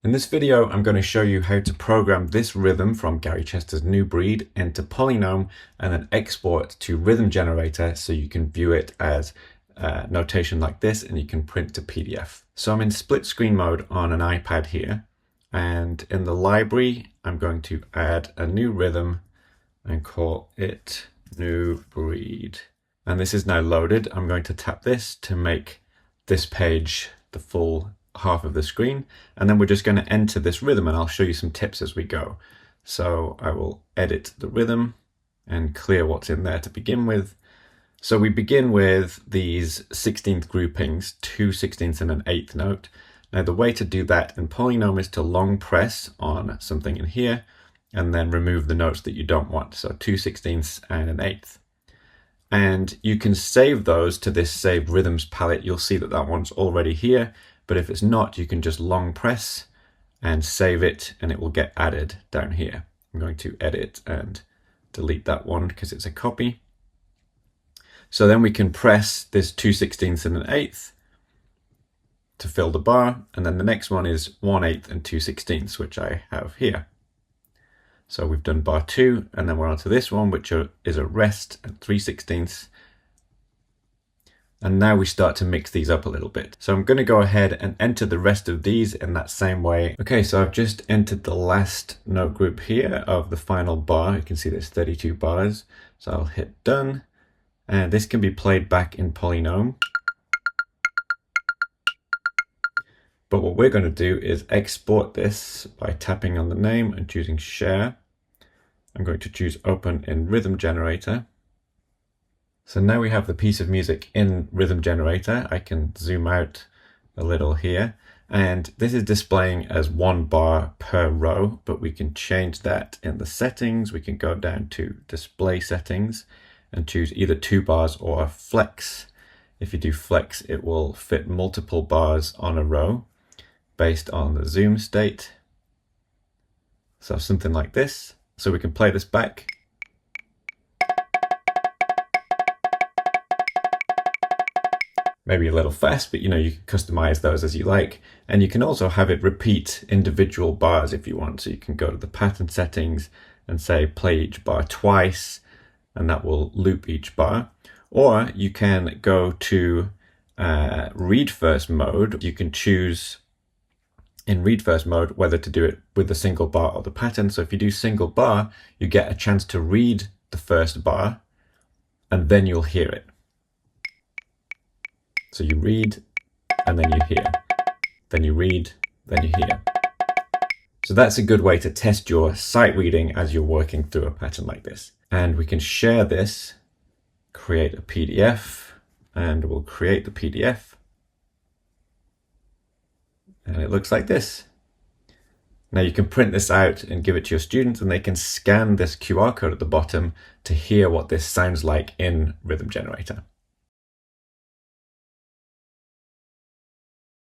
In this video, I'm going to show you how to program this rhythm from Gary Chester's New Breed into PolyNome and then export to Rhythm Generator so you can view it as notation like this and you can print to PDF. So I'm in split screen mode on an iPad here, and in the library, I'm going to add a new rhythm and call it New Breed. And this is now loaded. I'm going to tap this to make this page the full half of the screen, and then we're just going to enter this rhythm, and I'll show you some tips as we go. So I will edit the rhythm and clear what's in there to begin with. So we begin with these 16th groupings, 2 16ths and an 8th note. Now the way to do that in PolyNome is to long press on something in here and then remove the notes that you don't want. So 2 16ths and an 8th. And you can save those to this Save Rhythms palette. You'll see that that one's already here. But if it's not, you can just long press and save it and it will get added down here. I'm going to edit and delete that one because it's a copy. So then we can press this 2 16ths and an 8th to fill the bar. And then the next one is 1 8th and 2 16ths, which I have here. So we've done bar 2, and then we're on to this one, which is a rest at 3 16ths. And now we start to mix these up a little bit. So I'm going to go ahead and enter the rest of these in that same way. Okay, so I've just entered the last note group here of the final bar. You can see there's 32 bars. So I'll hit done. And this can be played back in PolyNome. But what we're going to do is export this by tapping on the name and choosing share. I'm going to choose open in Rhythm Generator. So now we have the piece of music in Rhythm Generator. I can zoom out a little here, and this is displaying as 1 bar per row, but we can change that in the settings. We can go down to display settings and choose either 2 bars or flex. If you do flex, it will fit multiple bars on a row based on the zoom state. So something like this. So we can play this back. Maybe a little fast, but you can customize those as you like. And you can also have it repeat individual bars if you want. So you can go to the pattern settings and say play each bar twice, and that will loop each bar. Or you can go to read first mode. You can choose in read first mode whether to do it with the single bar or the pattern. So if you do single bar, you get a chance to read the first bar and then you'll hear it. So you read, and then you hear. Then you read, then you hear. So that's a good way to test your sight reading as you're working through a pattern like this. And we can share this, create a PDF, and we'll create the PDF. And it looks like this. Now you can print this out and give it to your students, and they can scan this QR code at the bottom to hear what this sounds like in Rhythm Generator.